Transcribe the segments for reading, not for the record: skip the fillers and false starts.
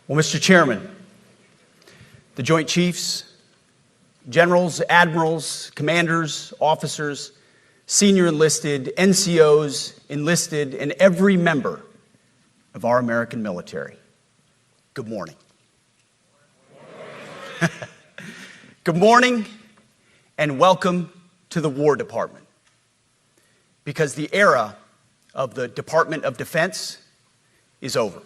Well, Mr. Chairman, the Joint Chiefs, generals, admirals, commanders, officers, senior enlisted, NCOs, enlisted, and every member of our American military, good morning. Good morning and welcome to the War Department, because the era of the Department of Defense is over.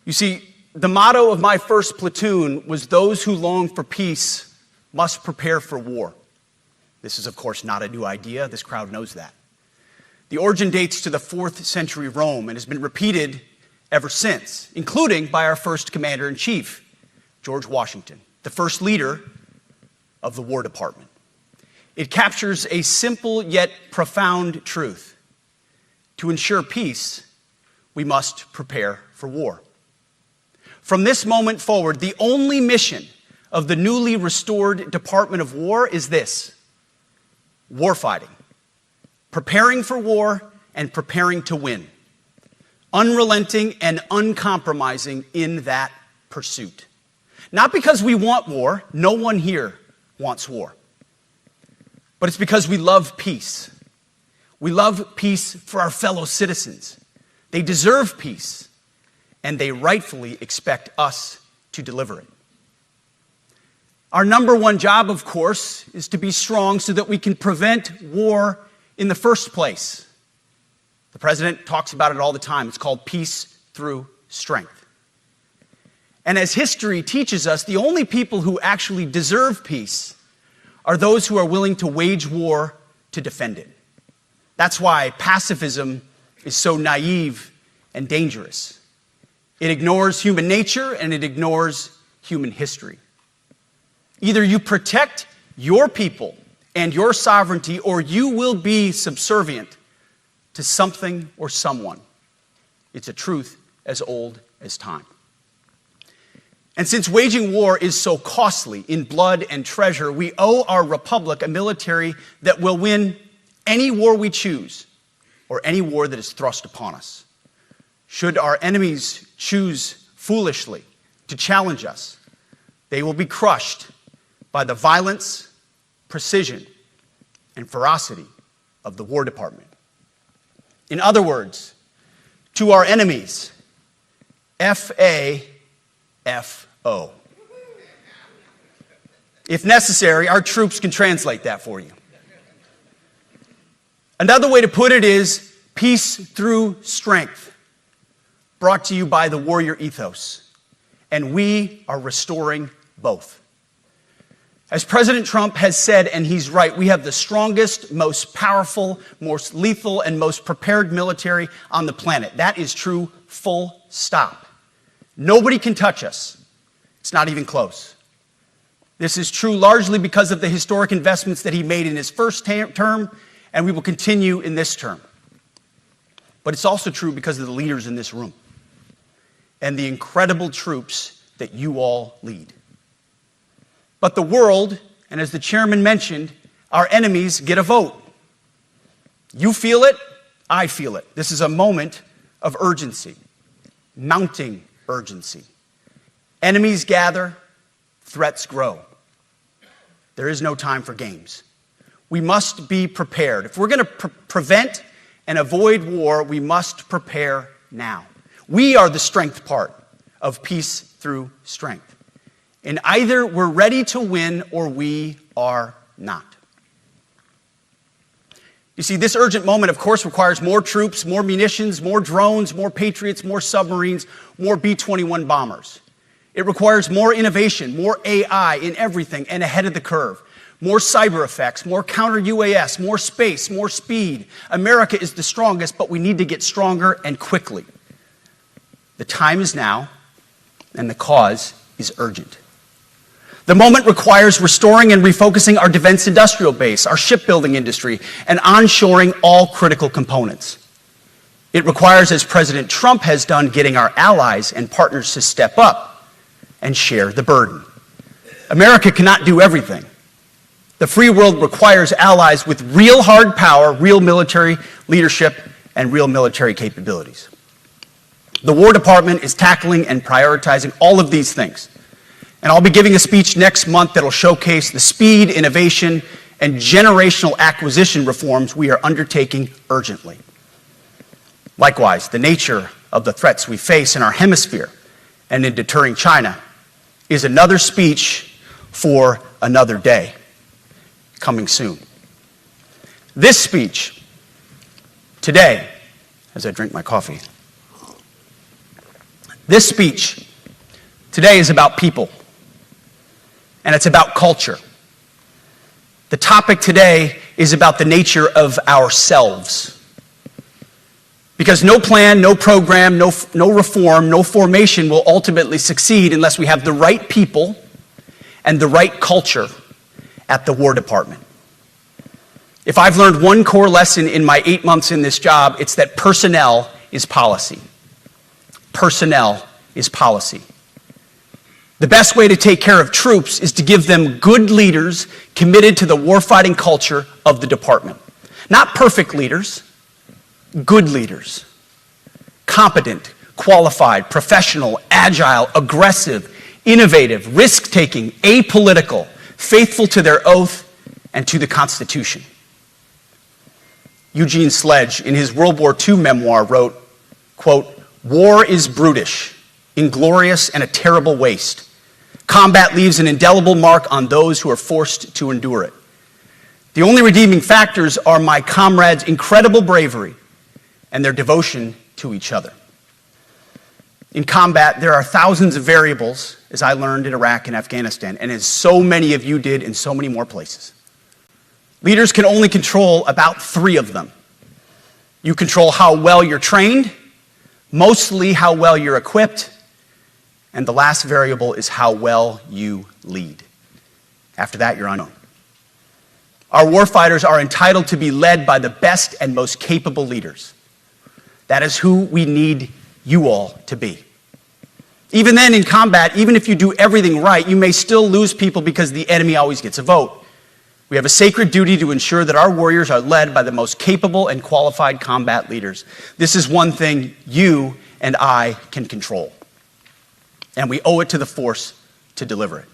You see, the motto of my first platoon was, "Those who long for peace must prepare for war." This is, of course, not a new idea. This crowd knows that. The origin dates to the 4th century Rome and has been repeated ever since, including by our first commander-in-chief, George Washington, the first leader of the War Department. It captures a simple yet profound truth. To ensure peace, we must prepare for war. From this moment forward, the only mission of the newly restored Department of War is this: warfighting, preparing for war and preparing to win, unrelenting and uncompromising in that pursuit. Not because we want war, no one here wants war, but it's because we love peace. We love peace for our fellow citizens. They deserve peace, and they rightfully expect us to deliver it. Our number one job, of course, is to be strong so that we can prevent war in the first place. The president talks about it all the time. It's called peace through strength. And as history teaches us, the only people who actually deserve peace are those who are willing to wage war to defend it. That's why pacifism is so naive and dangerous. It ignores human nature and it ignores human history. Either you protect your people and your sovereignty, or you will be subservient to something or someone. It's a truth as old as time. And since waging war is so costly in blood and treasure, we owe our republic a military that will win any war we choose, or any war that is thrust upon us. Should our enemies choose foolishly to challenge us, they will be crushed by the violence, precision, and ferocity of the War Department. In other words, to our enemies, F-A-F-O. If necessary, our troops can translate that for you. Another way to put it is peace through strength, brought to you by the warrior ethos. And we are restoring both. As President Trump has said, and he's right, we have the strongest, most powerful, most lethal, and most prepared military on the planet. That is true, full stop. Nobody can touch us. It's not even close. This is true largely because of the historic investments that he made in his first term, and we will continue in this term. But it's also true because of the leaders in this room and the incredible troops that you all lead. But the world, and as the chairman mentioned, our enemies get a vote. You feel it, I feel it. This is a moment of urgency, mounting urgency. Enemies gather, threats grow. There is no time for games. We must be prepared. If we're going to prevent and avoid war, we must prepare now. We are the strength part of peace through strength. And either we're ready to win or we are not. You see, this urgent moment, of course, requires more troops, more munitions, more drones, more Patriots, more submarines, more B-21 bombers. It requires more innovation, more AI in everything and ahead of the curve. More cyber effects, more counter-UAS, more space, more speed. America is the strongest, but we need to get stronger and quickly. The time is now, and the cause is urgent. The moment requires restoring and refocusing our defense industrial base, our shipbuilding industry, and onshoring all critical components. It requires, as President Trump has done, getting our allies and partners to step up and share the burden. America cannot do everything. The free world requires allies with real hard power, real military leadership, and real military capabilities. The War Department is tackling and prioritizing all of these things. And I'll be giving a speech next month that'll showcase the speed, innovation, and generational acquisition reforms we are undertaking urgently. Likewise, the nature of the threats we face in our hemisphere and in deterring China is another speech for another day, coming soon. This speech today, as I drink my coffee, this speech today is about people, and it's about culture. The topic today is about the nature of ourselves. Because no plan, no program, no reform, no formation will ultimately succeed unless we have the right people and the right culture at the War Department. If I've learned one core lesson in my 8 months in this job, it's that personnel is policy. Personnel is policy. The best way to take care of troops is to give them good leaders committed to the warfighting culture of the department. Not perfect leaders, good leaders. Competent, qualified, professional, agile, aggressive, innovative, risk-taking, apolitical, faithful to their oath and to the Constitution. Eugene Sledge, in his World War II memoir, wrote, quote, "War is brutish, inglorious, and a terrible waste. Combat leaves an indelible mark on those who are forced to endure it. The only redeeming factors are my comrades' incredible bravery and their devotion to each other." In combat, there are thousands of variables, as I learned in Iraq and Afghanistan, and as so many of you did in so many more places. Leaders can only control about 3 of them. You control how well you're trained, mostly how well you're equipped, and the last variable is how well you lead. After that, you're unknown. Our warfighters are entitled to be led by the best and most capable leaders. That is who we need you all to be. Even then, in combat, even if you do everything right, you may still lose people because the enemy always gets a vote. We have a sacred duty to ensure that our warriors are led by the most capable and qualified combat leaders. This is one thing you and I can control, and we owe it to the force to deliver it.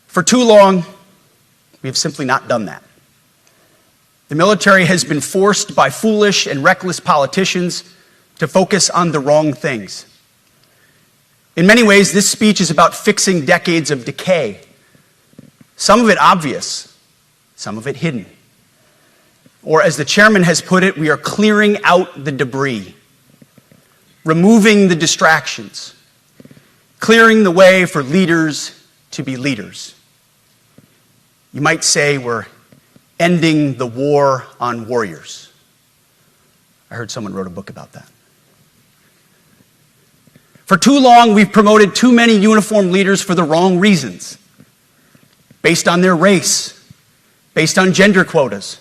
For too long, we have simply not done that. The military has been forced by foolish and reckless politicians to focus on the wrong things. In many ways, this speech is about fixing decades of decay. Some of it obvious, some of it hidden. Or as the chairman has put it, we are clearing out the debris, removing the distractions, clearing the way for leaders to be leaders. You might say we're ending the war on warriors. I heard someone wrote a book about that. For too long, we've promoted too many uniformed leaders for the wrong reasons. Based on their race, based on gender quotas,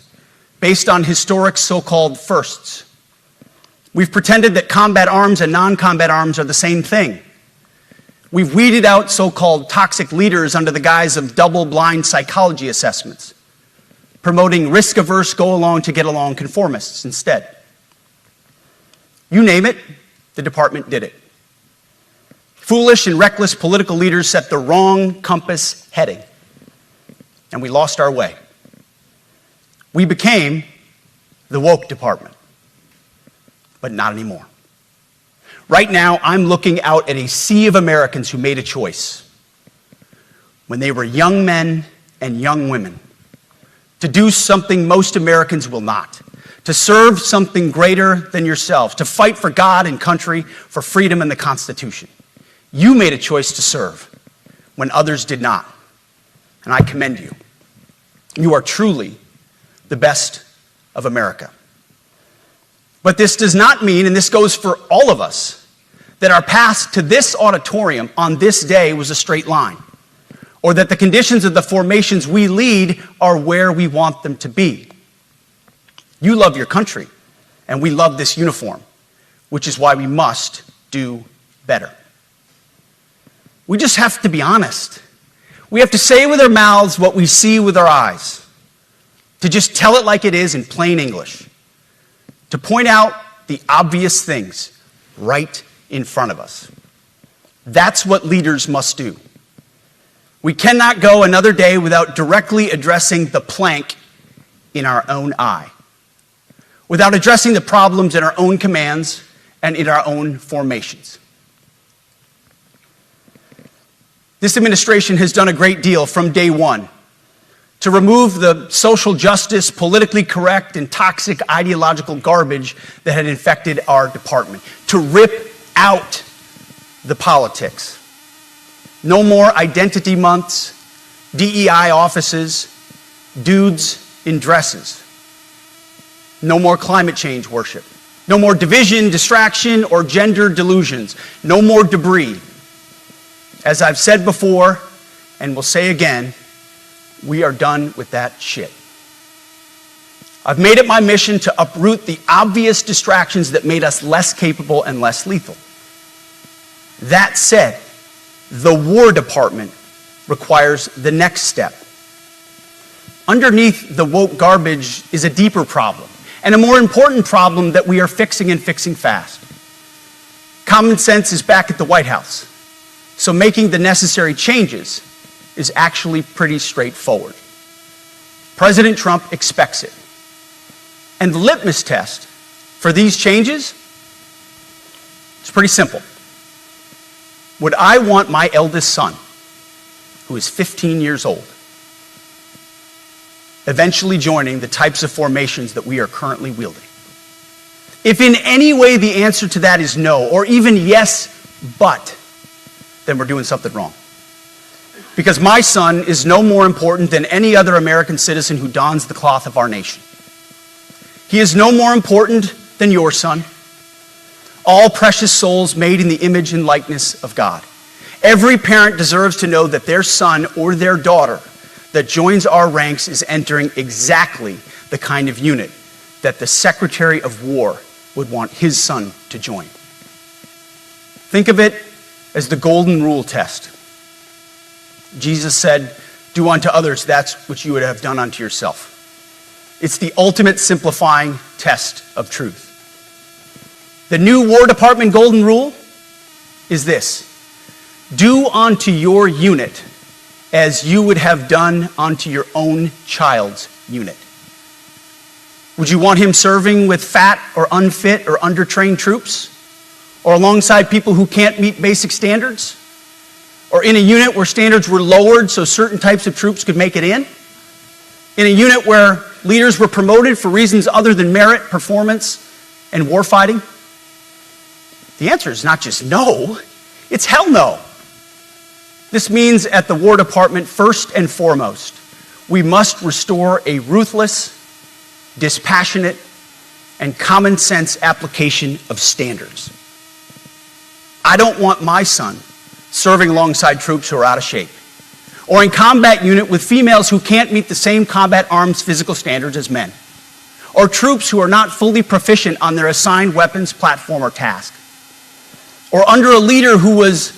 based on historic so-called firsts. We've pretended that combat arms and non-combat arms are the same thing. We've weeded out so-called toxic leaders under the guise of double-blind psychology assessments, promoting risk-averse, go-along-to-get-along conformists instead. You name it, the department did it. Foolish and reckless political leaders set the wrong compass heading, and we lost our way. We became the woke department, but not anymore. Right now, I'm looking out at a sea of Americans who made a choice when they were young men and young women to do something most Americans will not, to serve something greater than yourselves, to fight for God and country, for freedom and the Constitution. You made a choice to serve when others did not, and I commend you. You are truly the best of America. But this does not mean, and this goes for all of us, that our path to this auditorium on this day was a straight line, or that the conditions of the formations we lead are where we want them to be. You love your country, and we love this uniform, which is why we must do better. We just have to be honest. We have to say with our mouths what we see with our eyes, to just tell it like it is in plain English, to point out the obvious things. right in front of us. That's what leaders must do. We cannot go another day without directly addressing the plank in our own eye, without addressing the problems in our own commands and in our own formations. This administration has done a great deal from day one to remove the social justice, politically correct, and toxic ideological garbage that had infected our department, to rip out the politics. No more identity months, DEI offices, dudes in dresses. No more climate change worship. No more division, distraction, or gender delusions. No more debris. As I've said before, and will say again, we are done with that shit. I've made it my mission to uproot the obvious distractions that made us less capable and less lethal. That said, the War Department requires the next step. Underneath the woke garbage is a deeper problem, and a more important problem that we are fixing and fixing fast. Common sense is back at the White House, so making the necessary changes is actually pretty straightforward. President Trump expects it. And the litmus test for these changes is pretty simple. Would I want my eldest son, who is 15 years old, eventually joining the types of formations that we are currently wielding? If in any way the answer to that is no, or even yes, but, then we're doing something wrong. Because my son is no more important than any other American citizen who dons the cloth of our nation. He is no more important than your son. All precious souls made in the image and likeness of God. Every parent deserves to know that their son or their daughter that joins our ranks is entering exactly the kind of unit that the Secretary of War would want his son to join. Think of it as the golden rule test. Jesus said, "Do unto others that which you would have done unto yourself." It's the ultimate simplifying test of truth. The new War Department golden rule is this: do unto your unit as you would have done unto your own child's unit. Would you want him serving with fat or unfit or undertrained troops? Or alongside people who can't meet basic standards? Or in a unit where standards were lowered so certain types of troops could make it in? In a unit where leaders were promoted for reasons other than merit, performance, and warfighting? The answer is not just no, it's hell no. This means at the War Department, first and foremost, we must restore a ruthless, dispassionate, and common sense application of standards. I don't want my son serving alongside troops who are out of shape, or in combat unit with females who can't meet the same combat arms physical standards as men, or troops who are not fully proficient on their assigned weapons, platform, or task, or under a leader who was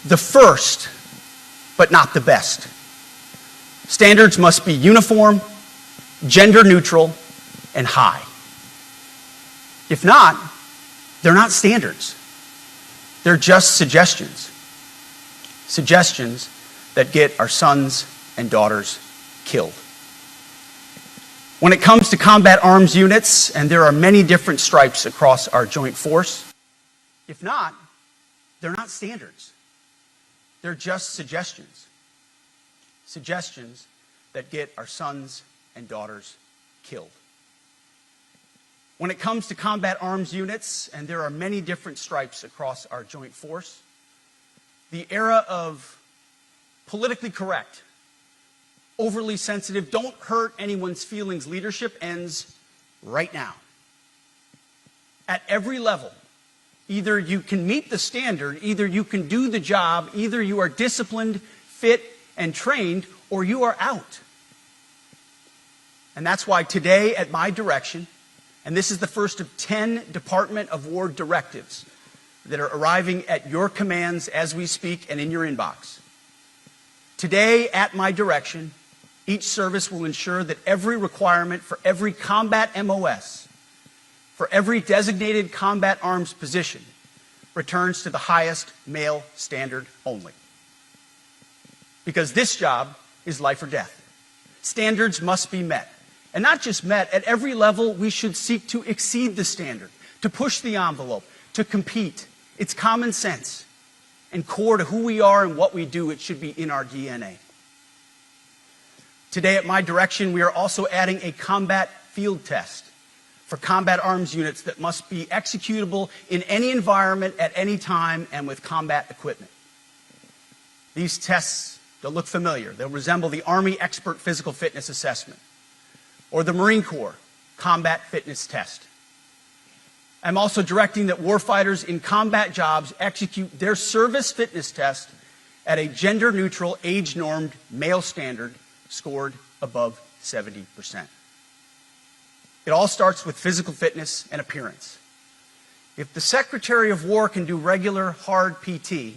the first, but not the best. Standards must be uniform, gender neutral, and high. If not, they're not standards. They're just suggestions. Suggestions that get our sons and daughters killed. When it comes to combat arms units, and there are many different stripes across our joint force, if not, they're not standards. They're just suggestions. Suggestions that get our sons and daughters killed. When it comes to combat arms units, and there are many different stripes across our joint force, the era of politically correct, overly sensitive, don't hurt anyone's feelings leadership ends right now. At every level, either you can meet the standard, either you can do the job, either you are disciplined, fit, and trained, or you are out. And that's why today, at my direction, and this is the first of 10 Department of War directives that are arriving at your commands as we speak and in your inbox. Today, at my direction, each service will ensure that every requirement for every combat MOS, for every designated combat arms position, returns to the highest male standard only. Because this job is life or death. Standards must be met. And not just met, at every level we should seek to exceed the standard, to push the envelope, to compete. It's common sense and core to who we are and what we do. It should be in our DNA. Today, at my direction, we are also adding a combat field test for combat arms units that must be executable in any environment at any time and with combat equipment. These tests, they'll look familiar. They'll resemble the Army Expert Physical Fitness Assessment or the Marine Corps Combat Fitness Test. I'm also directing that warfighters in combat jobs execute their service fitness test at a gender-neutral, age-normed male standard scored above 70%. It all starts with physical fitness and appearance. If the Secretary of War can do regular, hard PT,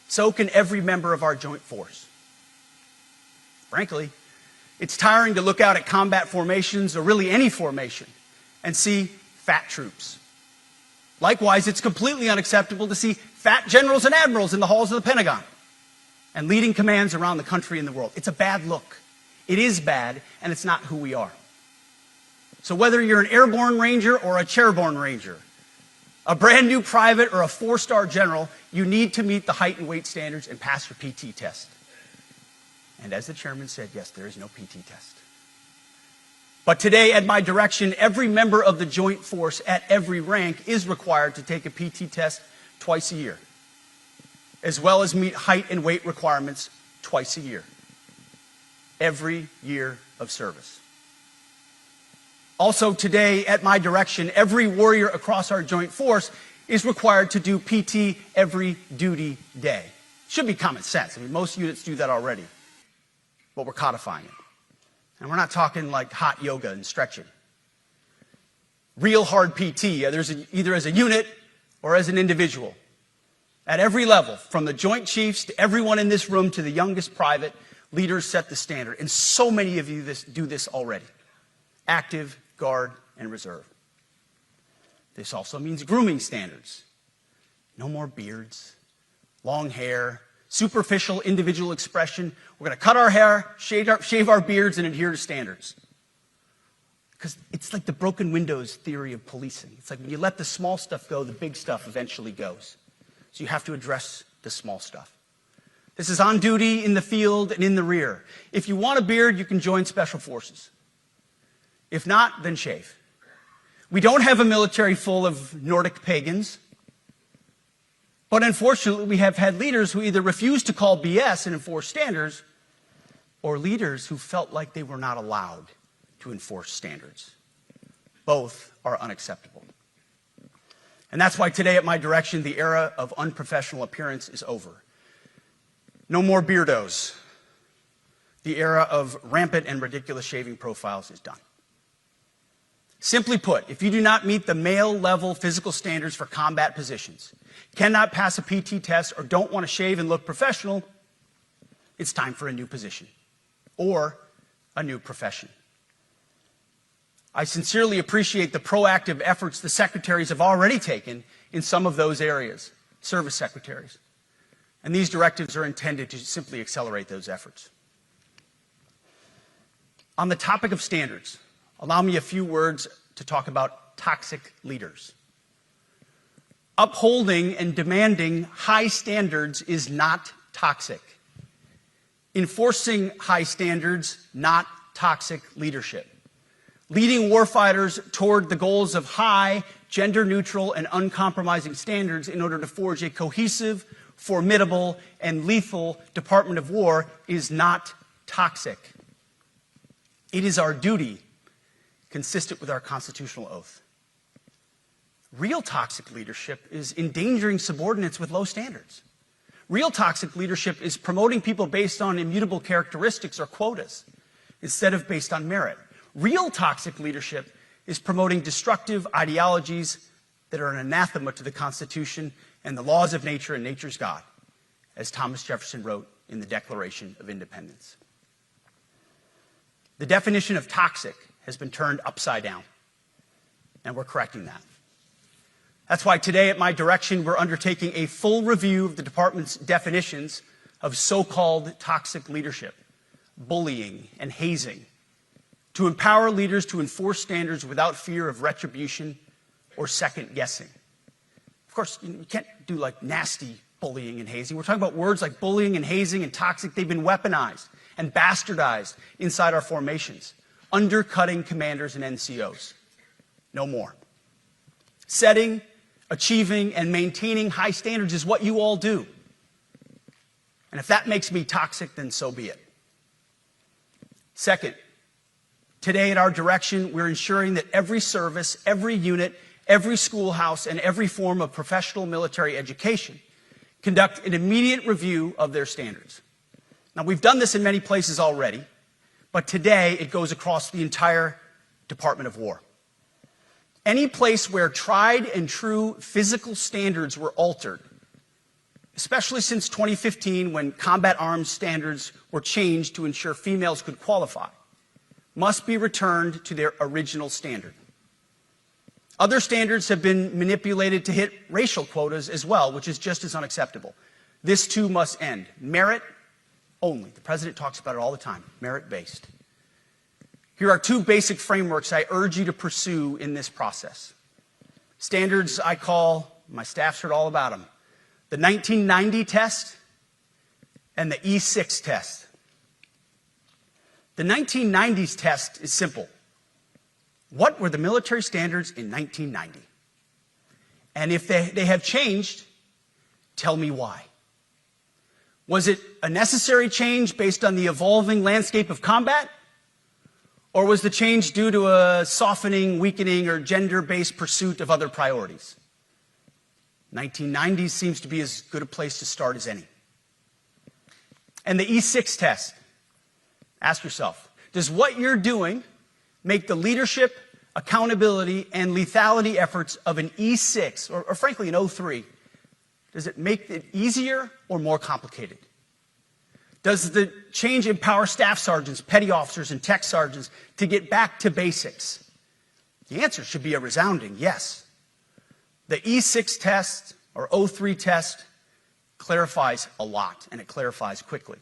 so can every member of our joint force. Frankly, it's tiring to look out at combat formations, or really any formation, and see fat troops. Likewise, it's completely unacceptable to see fat generals and admirals in the halls of the Pentagon and leading commands around the country and the world. It's a bad look. It is bad, and it's not who we are. So whether you're an airborne ranger or a chairborne ranger, a brand new private or a 4-star general, you need to meet the height and weight standards and pass your PT test. And as the chairman said, yes, there is no PT test. But today, at my direction, every member of the joint force at every rank is required to take a PT test twice a year, as well as meet height and weight requirements twice a year, every year of service. Also today, at my direction, every warrior across our joint force is required to do PT every duty day. Should be common sense. I mean, most units do that already, but we're codifying it. And we're not talking like hot yoga and stretching. Real hard PT, either as a unit or as an individual. At every level, from the Joint Chiefs to everyone in this room to the youngest private, leaders set the standard. And so many of you do this already. Active, Guard, and Reserve. This also means grooming standards. No more beards, long hair, superficial individual expression. We're going to cut our hair, shave our beards, and adhere to standards. Because it's like the broken windows theory of policing. It's like when you let the small stuff go, the big stuff eventually goes. So you have to address the small stuff. This is on duty, in the field, and in the rear. If you want a beard, you can join Special Forces. If not, then shave. We don't have a military full of Nordic pagans. But unfortunately, we have had leaders who either refuse to call BS and enforce standards, or leaders who felt like they were not allowed to enforce standards. Both are unacceptable. And that's why today, at my direction, the era of unprofessional appearance is over. No more beardos. The era of rampant and ridiculous shaving profiles is done. Simply put, if you do not meet the male-level physical standards for combat positions, cannot pass a PT test, or don't want to shave and look professional, it's time for a new position or a new profession. I sincerely appreciate the proactive efforts the secretaries have already taken in some of those areas, service secretaries. And these directives are intended to simply accelerate those efforts. On the topic of standards, allow me a few words to talk about toxic leaders. Upholding and demanding high standards is not toxic. Enforcing high standards, not toxic leadership. Leading warfighters toward the goals of high, gender-neutral, and uncompromising standards in order to forge a cohesive, formidable, and lethal Department of War is not toxic. It is our duty, consistent with our constitutional oath. Real toxic leadership is endangering subordinates with low standards. Real toxic leadership is promoting people based on immutable characteristics or quotas instead of based on merit. Real toxic leadership is promoting destructive ideologies that are an anathema to the Constitution and the laws of nature and nature's God, as Thomas Jefferson wrote in the Declaration of Independence. The definition of toxic has been turned upside down, and we're correcting that. That's why today, at my direction, we're undertaking a full review of the department's definitions of so-called toxic leadership, bullying, and hazing, to empower leaders to enforce standards without fear of retribution or second guessing. Of course, you can't do like nasty bullying and hazing. We're talking about words like bullying and hazing and toxic. They've been weaponized and bastardized inside our formations, undercutting commanders and NCOs. No more. Setting, achieving, and maintaining high standards is what you all do. And if that makes me toxic, then so be it. Second, today at our direction, we're ensuring that every service, every unit, every schoolhouse, and every form of professional military education conduct an immediate review of their standards. Now, we've done this in many places already, but today it goes across the entire Department of War. Any place where tried and true physical standards were altered, especially since 2015 when combat arms standards were changed to ensure females could qualify, must be returned to their original standard. Other standards have been manipulated to hit racial quotas as well, which is just as unacceptable. This too must end. Merit only. The president talks about it all the time, merit-based. Here are two basic frameworks I urge you to pursue in this process. Standards I call, my staff's heard all about them, the 1990 test and the E6 test. The 1990s test is simple. What were the military standards in 1990? And if they have changed, tell me why. Was it a necessary change based on the evolving landscape of combat? Or was the change due to a softening, weakening, or gender-based pursuit of other priorities? 1990s seems to be as good a place to start as any. And the E6 test. Ask yourself, does what you're doing make the leadership, accountability, and lethality efforts of an E6, or frankly an O3, does it make it easier or more complicated? Does the change empower staff sergeants, petty officers, and tech sergeants to get back to basics? The answer should be a resounding yes. The E6 test, or O3 test, clarifies a lot, and it clarifies quickly.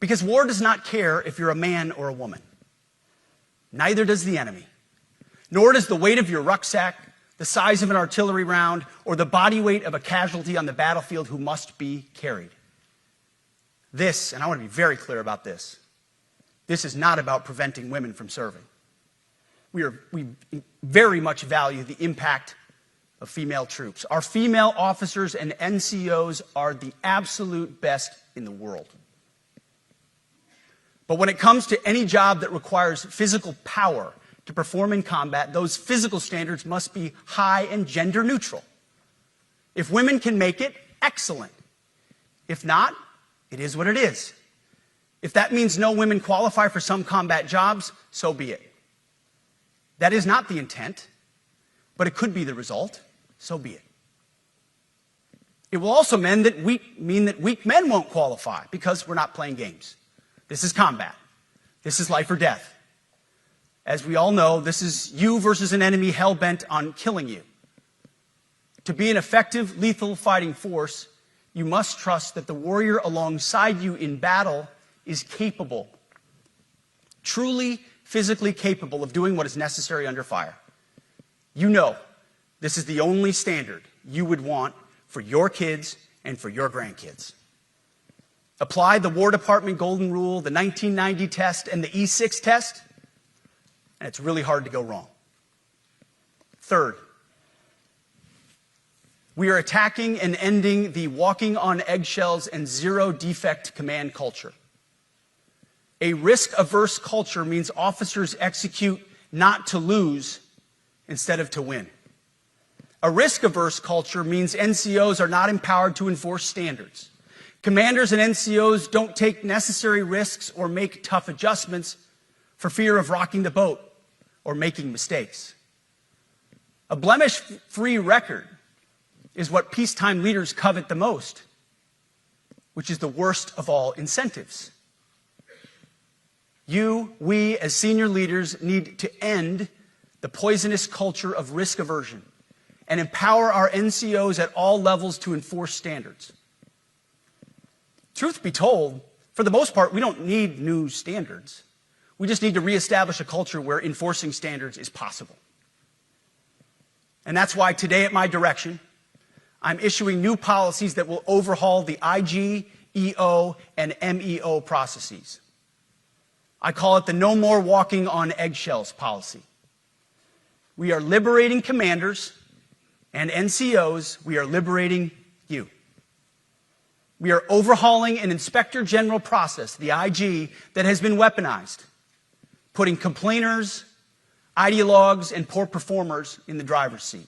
Because war does not care if you're a man or a woman. Neither does the enemy. Nor does the weight of your rucksack, the size of an artillery round, or the body weight of a casualty on the battlefield who must be carried. This, and I want to be very clear about this, this is not about preventing women from serving. We very much value the impact of female troops. Our female officers and NCOs are the absolute best in the world. But when it comes to any job that requires physical power to perform in combat, those physical standards must be high and gender neutral. If women can make it, excellent. If not, it is what it is. If that means no women qualify for some combat jobs, so be it. That is not the intent, but it could be the result, so be it. It will also mean that weak men won't qualify because we're not playing games. This is combat. This is life or death. As we all know, this is you versus an enemy hell-bent on killing you. To be an effective, lethal fighting force, you must trust that the warrior alongside you in battle is capable, truly physically capable of doing what is necessary under fire. You know this is the only standard you would want for your kids and for your grandkids. Apply the War Department Golden Rule, the 1990 test, and the E6 test, and it's really hard to go wrong. Third, we are attacking and ending the walking on eggshells and zero defect command culture. A risk-averse culture means officers execute not to lose instead of to win. A risk-averse culture means NCOs are not empowered to enforce standards. Commanders and NCOs don't take necessary risks or make tough adjustments for fear of rocking the boat or making mistakes. A blemish-free record is what peacetime leaders covet the most, which is the worst of all incentives. We, as senior leaders, need to end the poisonous culture of risk aversion and empower our NCOs at all levels to enforce standards. Truth be told, for the most part, we don't need new standards. We just need to reestablish a culture where enforcing standards is possible. And that's why today, at my direction, I'm issuing new policies that will overhaul the IG, EO, and MEO processes. I call it the No More Walking on Eggshells policy. We are liberating commanders and NCOs. We are liberating you. We are overhauling an inspector general process, the IG, that has been weaponized, putting complainers, ideologues, and poor performers in the driver's seat.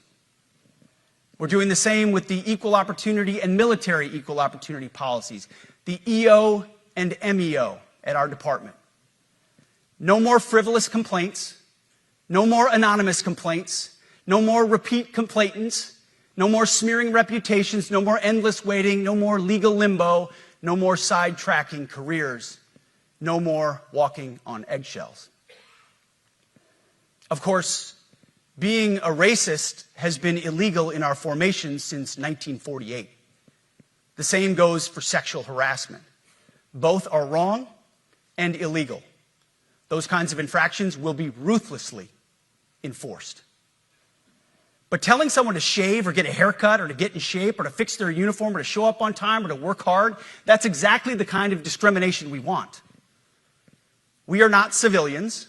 We're doing the same with the equal opportunity and military equal opportunity policies, the EO and MEO at our department. No more frivolous complaints, no more anonymous complaints, no more repeat complainants, no more smearing reputations, no more endless waiting, no more legal limbo, no more sidetracking careers, no more walking on eggshells. Of course, being a racist has been illegal in our formations since 1948. The same goes for sexual harassment. Both are wrong and illegal. Those kinds of infractions will be ruthlessly enforced. But telling someone to shave or get a haircut or to get in shape or to fix their uniform or to show up on time or to work hard, that's exactly the kind of discrimination we want. We are not civilians.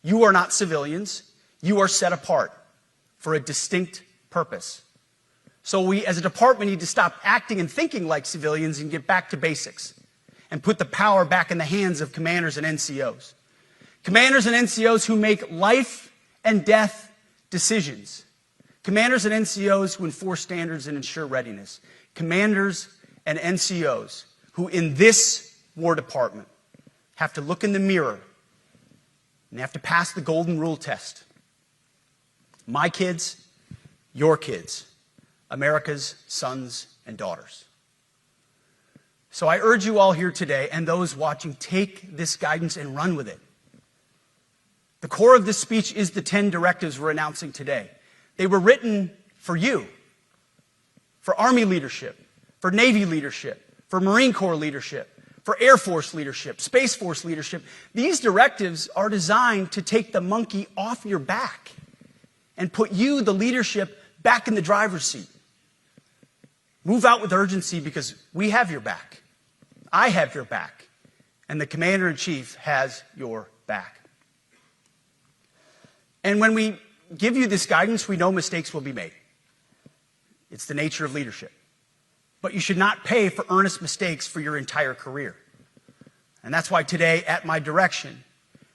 You are not civilians. You are set apart for a distinct purpose. So we, as a department, need to stop acting and thinking like civilians and get back to basics and put the power back in the hands of commanders and NCOs. Commanders and NCOs who make life and death decisions. Commanders and NCOs who enforce standards and ensure readiness. Commanders and NCOs who, in this War Department, have to look in the mirror and have to pass the golden rule test. My kids, your kids, America's sons and daughters. So I urge you all here today and those watching, take this guidance and run with it. The core of this speech is the 10 directives we're announcing today. They were written for you, for Army leadership, for Navy leadership, for Marine Corps leadership, for Air Force leadership, Space Force leadership. These directives are designed to take the monkey off your back and put you, the leadership, back in the driver's seat. Move out with urgency because we have your back. I have your back. And the Commander-in-Chief has your back. And when we give you this guidance, we know mistakes will be made. It's the nature of leadership. But you should not pay for earnest mistakes for your entire career. And that's why today, at my direction,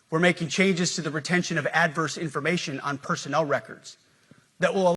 we're making changes to the retention of adverse information on personnel records that will